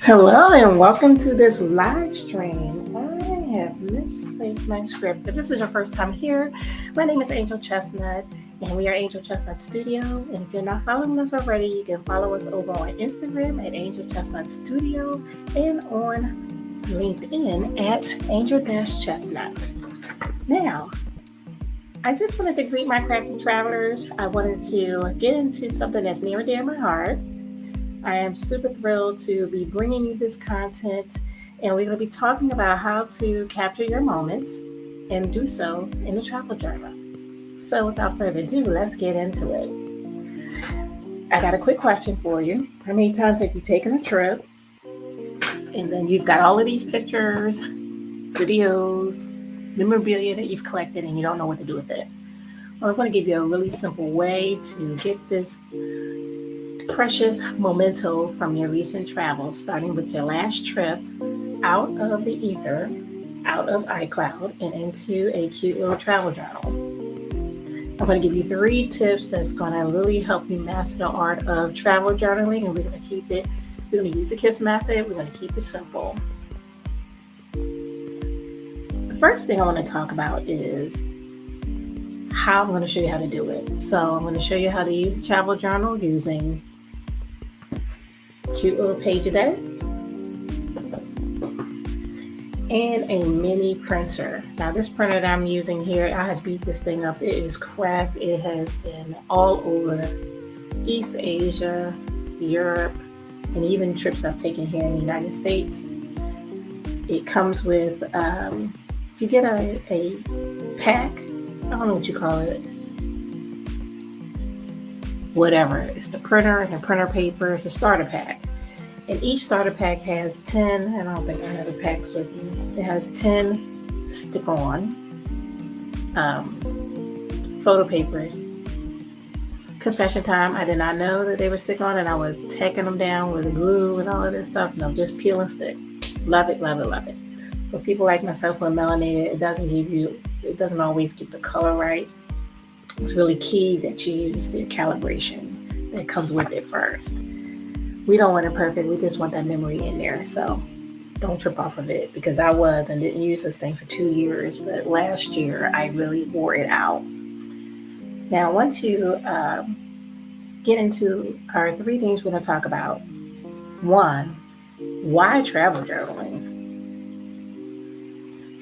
Hello and welcome to this live stream. I have misplaced my script. If this is your first time here, my name is Angel Chestnut and we are Angel Chestnut Studio. And if you're not following us already, you can follow us over on Instagram at Angel Chestnut Studio and on LinkedIn at Angel Chestnut. Now, I just wanted to greet my crafty travelers. I wanted to get into something that's near and dear to my heart. I am super thrilled to be bringing you this content, and we're going to be talking about how to capture your moments and do so in a travel journal. So without further ado, let's get into it. I got a quick question for you. How many times have you taken a trip and then you've got all of these pictures, videos, memorabilia that you've collected and you don't know what to do with it? Well, I'm going to give you a really simple way to get this precious memento from your recent travels, starting with your last trip out of the ether, out of iCloud, and into a cute little travel journal. I'm going to give you 3 tips that's going to really help you master the art of travel journaling, and we're going to use the KISS method. We're going to keep it simple. The first thing I want to talk about is how I'm going to show you how to do it. So I'm going to show you how to use a travel journal using cute little page a day and a mini printer. Now this printer that I'm using here, I had beat this thing up. It is cracked. It has been all over East Asia, Europe, and even trips I've taken here in the United States. It comes with, you get a pack, I don't know what you call it, whatever. It's the printer and the printer paper. It's a starter pack. And each starter pack has 10, and I don't think I have the packs with me. It has 10 stick-on photo papers. Confession time, I did not know that they were stick-on, and I was tacking them down with glue and all of this stuff. No, just peel and stick. Love it, love it, love it. For people like myself who are melanated, it doesn't always get the color right. It's really key that you use the calibration that comes with it first. We don't want it perfect. We just want that memory in there. So don't trip off of it, because I was and didn't use this thing for 2 years. But last year, I really wore it out. Now, once you get into our 3 things we're going to talk about. 1, why travel journaling?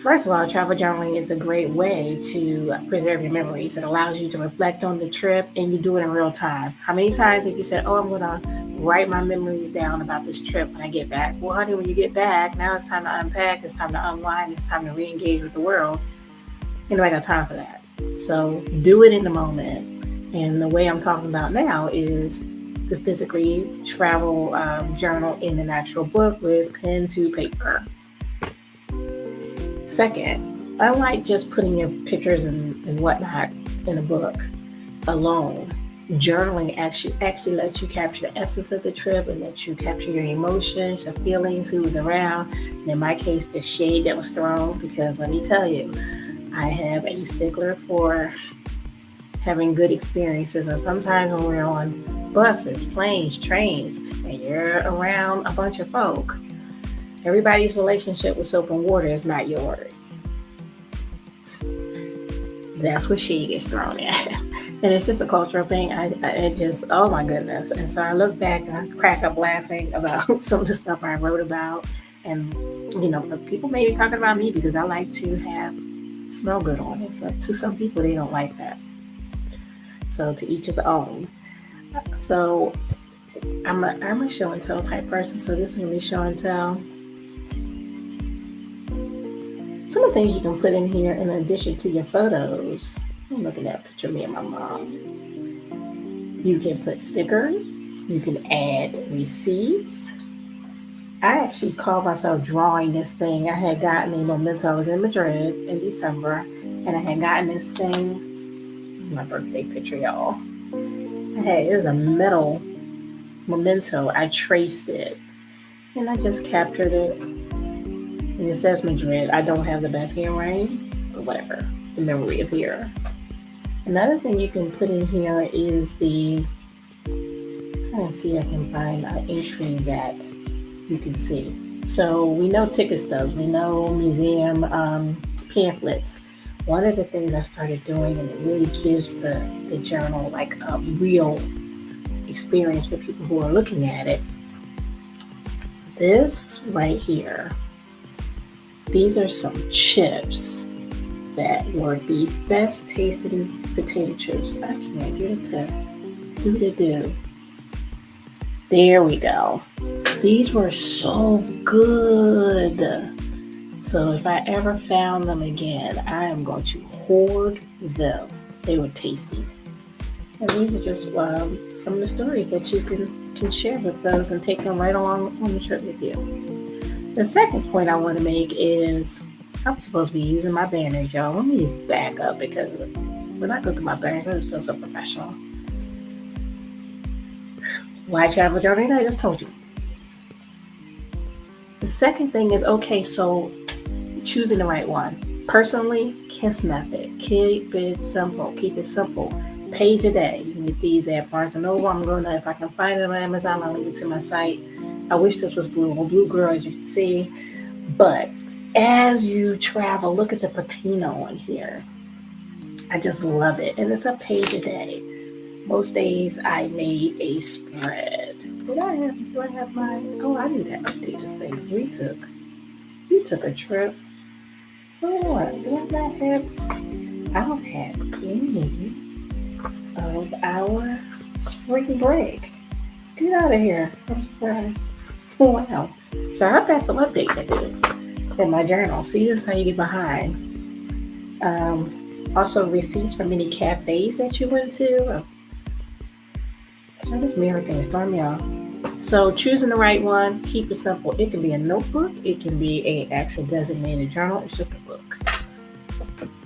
First of all, travel journaling is a great way to preserve your memories. It allows you to reflect on the trip, and you do it in real time. How many times have you said, I'm going to write my memories down about this trip when I get back? Well, honey, when you get back, now it's time to unpack, it's time to unwind, it's time to re-engage with the world. You know, I got time for that. So do it in the moment. And the way I'm talking about now is to physically travel journal in an actual book with pen to paper. Second, unlike just putting your pictures and whatnot in a book alone, journaling actually lets you capture the essence of the trip and lets you capture your emotions, your feelings, who was around, and in my case, the shade that was thrown, because let me tell you, I have a stickler for having good experiences, and sometimes when we're on buses, planes, trains, and you're around a bunch of folk, everybody's relationship with soap and water is not yours. That's where shade gets thrown at. And it's just a cultural thing. It just, oh my goodness. And so I look back and I crack up laughing about some of the stuff I wrote about. And, you know, people may be talking about me because I like to smell good on it. So to some people, they don't like that. So to each his own. So I'm a show and tell type person. So this is going to be show and tell. Some of the things you can put in here in addition to your photos. I'm looking at a picture of me and my mom. You can put stickers. You can add receipts. I actually called myself drawing this thing. I had gotten a memento. I was in Madrid in December, and I had gotten this thing. This is my birthday picture, y'all. It was a metal memento. I traced it, and I just captured it. And it says Madrid. I don't have the best handwriting, but whatever. The memory is here. Another thing you can put in here is the, let's see if I can find an entry that you can see. So we know ticket stubs, we know museum pamphlets. One of the things I started doing, and it really gives the journal like a real experience for people who are looking at it. This right here, these are some chips that were the best tasting potato chips. I can't get it to do the do. There we go. These were so good. So if I ever found them again, I am going to hoard them. They were tasty. And these are just some of the stories that you can share with those and take them right along on the trip with you. The second point I want to make is I'm supposed to be using my banners, y'all. Let me just back up because when I go through my banners, I just feel so professional. Why travel journey? I just told you. The second thing is, okay, so choosing the right one. Personally, KISS method. Keep it simple. Keep it simple. Page a day. You can get these at Barnes & Noble. I'm going to, if I can find it on Amazon, I'll link it to my site. I wish this was blue. Well, blue girl, as you can see. But as you travel, look at the patina on here. I just love it. And it's a page a day. Most days I made a spread. Do I have mine? Oh, I need to update this thing because we took a trip. Oh, do I not have? I don't have any of our spring break. Get out of here. I'm surprised. Oh, wow. So I've got some update to do in my journal. See, this is how you get behind. Also, receipts from any cafes that you went to. This mirror thing is throwing me off. So choosing the right one, keep it simple. It can be a notebook. It can be an actual designated journal. It's just a book.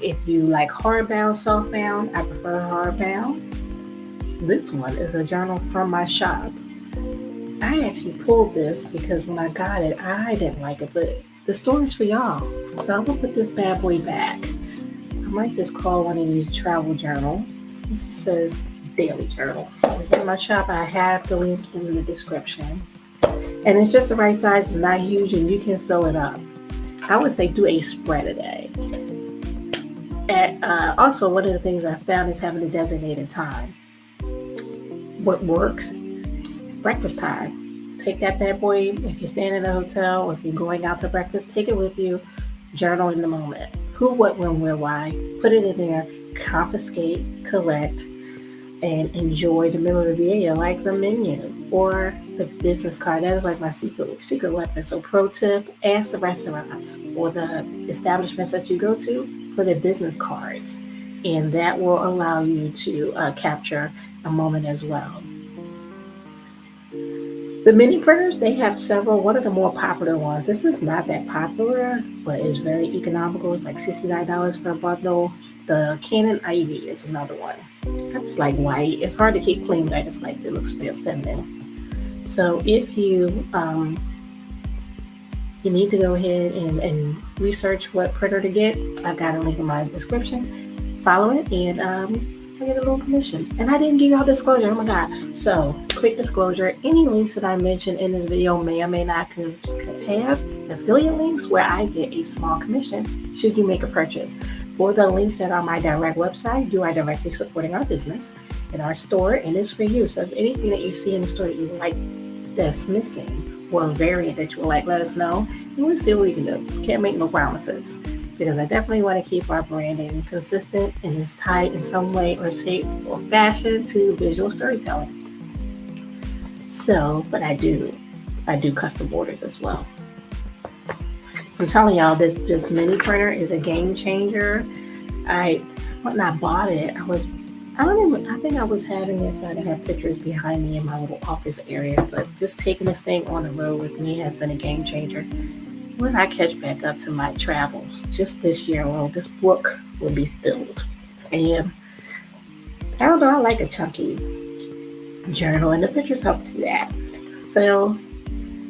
If you like hardbound, softbound, I prefer hardbound. This one is a journal from my shop. I actually pulled this because when I got it, I didn't like it, but the story's for y'all. So I'm gonna put this bad boy back. I might just call one of these travel journal. This says daily journal. It's in my shop. I have the link in the description. And it's just the right size. It's not huge and you can fill it up. I would say do a spread a day. And also, one of the things I found is having a designated time. What works? Breakfast time. Take that bad boy. If you're staying in a hotel or if you're going out to breakfast, take it with you. Journal in the moment. Who, what, when, where, why. Put it in there. Confiscate, collect, and enjoy the memorabilia like the menu or the business card. That is like my secret weapon. So pro tip, ask the restaurants or the establishments that you go to for their business cards. And that will allow you to capture a moment as well. The mini printers, they have several. One of the more popular ones, this is not that popular, but it's very economical. It's like $69 for a bundle. The Canon Ivy is another one. I just like white. It's hard to keep clean, but I just like it looks real feminine. So if you need to go ahead and research what printer to get, I've got a link in my description. Follow it and I get a little commission. And I didn't give y'all disclosure. Oh my God. So quick disclosure, any links that I mentioned in this video may or may not have affiliate links where I get a small commission should you make a purchase. For the links that are my direct website, you are directly supporting our business and our store, and it's for you. So if anything that you see in the store that you like that's missing or a variant that you would like, let us know, and we'll see what we can do. Can't make no promises because I definitely want to keep our branding consistent and is tied in some way or shape or fashion to visual storytelling. So, but I do custom orders as well. I'm telling y'all, this mini printer is a game changer. When I bought it, I think I was having it so I have pictures behind me in my little office area, but just taking this thing on the road with me has been a game changer. When I catch back up to my travels, just this year alone, this book will be filled. And I don't know, I like a chunky journal, and the pictures help do that. So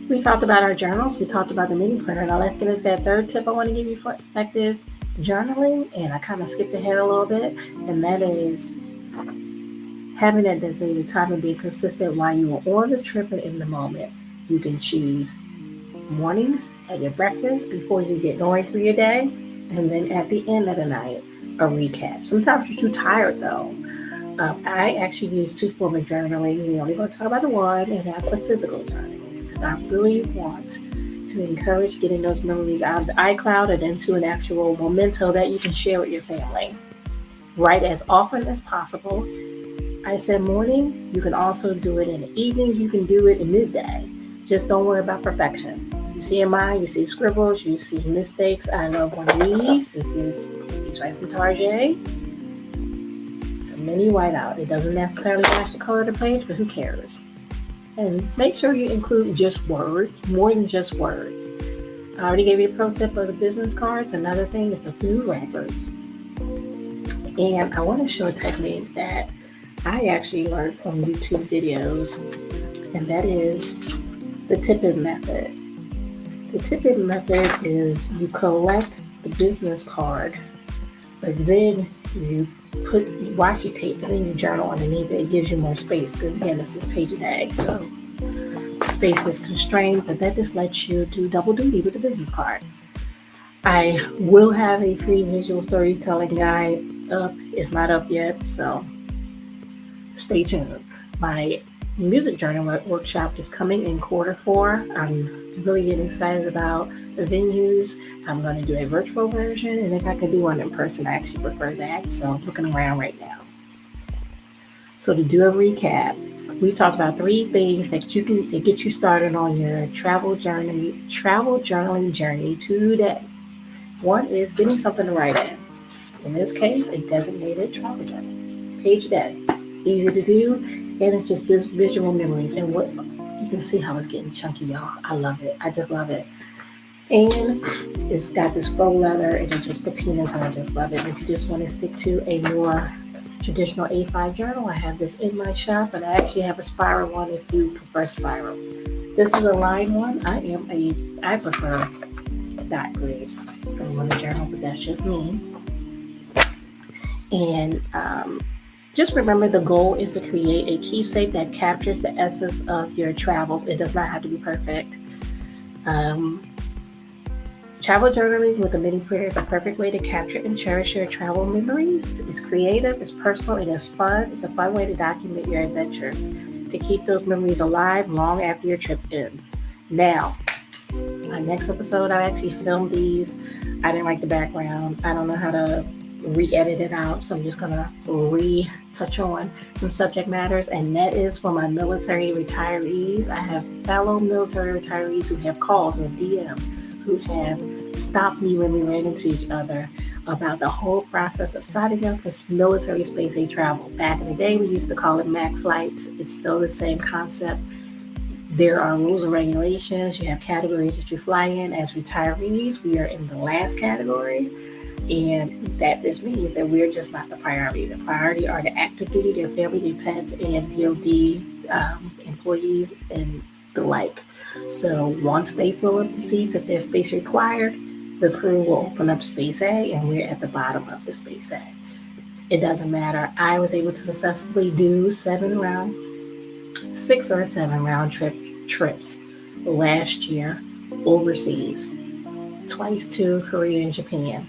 we talked about our journals. We talked about the mini printer. Now let's get into that third tip I want to give you for effective journaling. And I kind of skipped ahead a little bit. And that is having that designated time and being consistent while you are on the trip and in the moment. You can choose mornings at your breakfast before you get going through your day, and then at the end of the night, a recap. Sometimes you're too tired though. I actually use two forms of journaling. We only going to talk about the one, and that's a physical journaling, because I really want to encourage getting those memories out of the iCloud and into an actual memento that you can share with your family. Write as often as possible. I said morning. You can also do it in the evenings. You can do it in midday. Just don't worry about perfection. You see in mine, you see scribbles, you see mistakes. I love one of these. This is these right from Target. It's a mini whiteout. It doesn't necessarily match the color of the page, but who cares? And make sure you include just words, more than just words. I already gave you a pro tip of the business cards. Another thing is the food wrappers. And I want to show a technique that I actually learned from YouTube videos, and that is the tip-in method. The tip-in method is you collect the business card, but then you put washi tape and then you journal underneath it. It gives you more space because, again, this is page a day, so space is constrained, but that just lets you do double duty with the business card. I will have a free visual storytelling guide up. It's not up yet, so stay tuned. My music journal workshop is coming in Q4. I'm really getting excited about the venues. I'm going to do a virtual version, and if I could do one in person, I actually prefer that. So I'm looking around right now. So to do a recap, we talked about 3 things that get you started on your travel journaling journey today. One is getting something to write in. In this case, a designated travel journal. Page a day. Easy to do, and it's just visual memories. And what you can see how it's getting chunky, y'all. I love it. I just love it. And it's got this faux leather, and it just patinas, and I just love it. If you just want to stick to a more traditional A5 journal, I have this in my shop, and I actually have a spiral one if you prefer spiral. This is a line one. I prefer dot grid on the journal, but that's just me. And just remember, the goal is to create a keepsake that captures the essence of your travels. It does not have to be perfect. Travel journaling with a mini prayer is a perfect way to capture and cherish your travel memories. It's creative, it's personal, and it's fun. It's a fun way to document your adventures, to keep those memories alive long after your trip ends. Now, my next episode, I actually filmed these. I didn't like the background. I don't know how to re-edit it out, so I'm just gonna retouch on some subject matters, and that is for my military retirees. I have fellow military retirees who have called or DM, who have stopped me when we ran into each other about the whole process of signing up for military space age travel. Back in the day, we used to call it MAC flights. It's still the same concept. There are rules and regulations. You have categories that you fly in. As retirees, we are in the last category. And that just means that we're just not the priority. The priority are the active duty, their family, their pets, and DOD employees and the like. So once they fill up the seats, if there's space required, the crew will open up space A, and we're at the bottom of the space A. It doesn't matter. I was able to successfully do 6 or 7 round trips last year overseas, twice to Korea and Japan.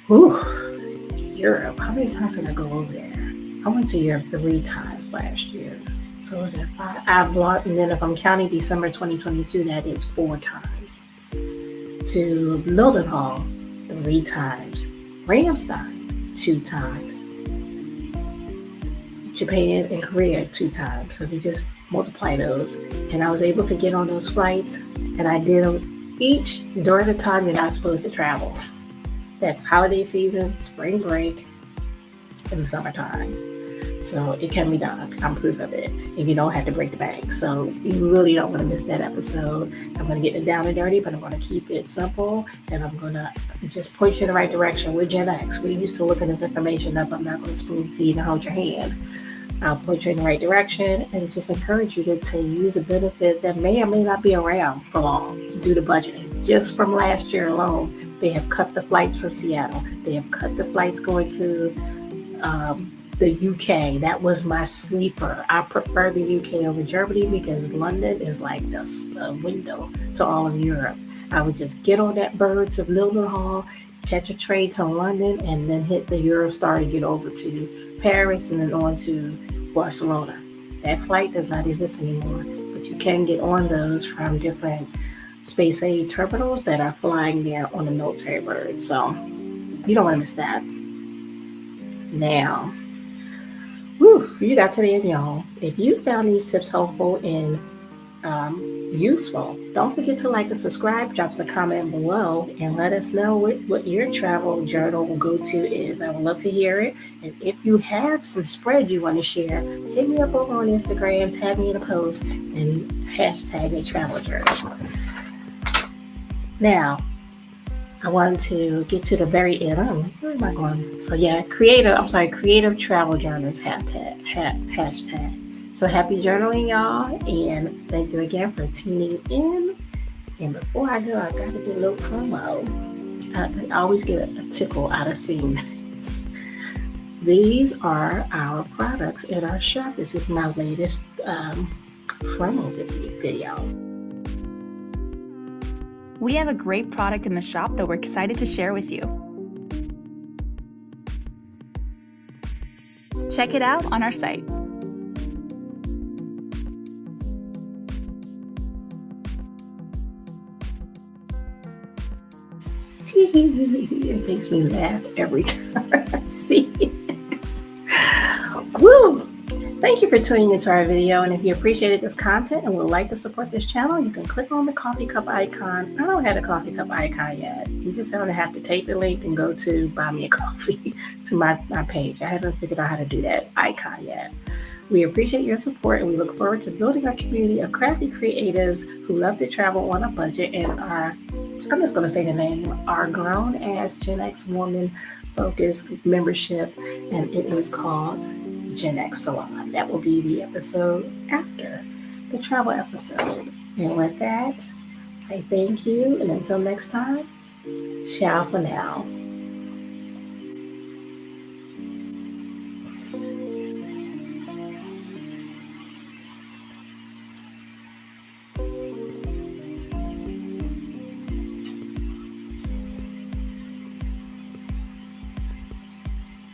Europe. How many times did I go over there? I went to Europe 3 times last year. So was that 5? And then if I'm counting December 2022, that is 4 times. To Mildenhall 3 times. Ramstein 2 times. Japan and Korea 2 times. So we just multiply those. And I was able to get on those flights, and I did them each during the time you're not supposed to travel. That's holiday season, spring break, and the summertime. So it can be done. I'm proof of it. And you don't have to break the bank. So you really don't want to miss that episode. I'm going to get it down and dirty, but I'm going to keep it simple. And I'm going to just point you in the right direction. We're Gen X. We're used to looking this information up. I'm not going to spoon feed and hold your hand. I'll point you in the right direction and just encourage you to use a benefit that may or may not be around for long due to budgeting. Just from last year alone, they have cut the flights from Seattle. They have cut the flights going to the UK. That was my sleeper. I prefer the UK over Germany because London is like the window to all of Europe. I would just get on that bird to Mildenhall, catch a train to London, and then hit the Eurostar to get over to Paris and then on to Barcelona. That flight does not exist anymore, but you can get on those from different space aid terminals that are flying there on the military bird. So you don't want to miss that. Now, you got to the end, y'all. If you found these tips helpful and useful, don't forget to like and subscribe. Drop us a comment below and let us know what your travel journal go-to is. I would love to hear it. And if you have some spread you want to share, hit me up over on Instagram, tag me in a post, and hashtag a travel journal. Now, I wanted to get to the very end. Where am I going? So yeah, creative travel journals hashtag. So happy journaling, y'all, and thank you again for tuning in. And before I go, I gotta do a little promo. I always get a tickle out of seeing this. These are our products in our shop. This is my latest promo video. We have a great product in the shop that we're excited to share with you. Check it out on our site. It makes me laugh every time I see it. Woo! Thank you for tuning into our video, and if you appreciated this content and would like to support this channel, you can click on the coffee cup icon. I don't have a coffee cup icon yet. You just going to have to take the link and go to Buy Me a Coffee to my page. I haven't figured out how to do that icon yet. We appreciate your support, and we look forward to building our community of crafty creatives who love to travel on a budget and I'm just going to say the name, our grown-ass Gen X woman-focused membership, and it is called Gen X Salon. That will be the episode after the travel episode. And with that, I thank you, and until next time, ciao for now.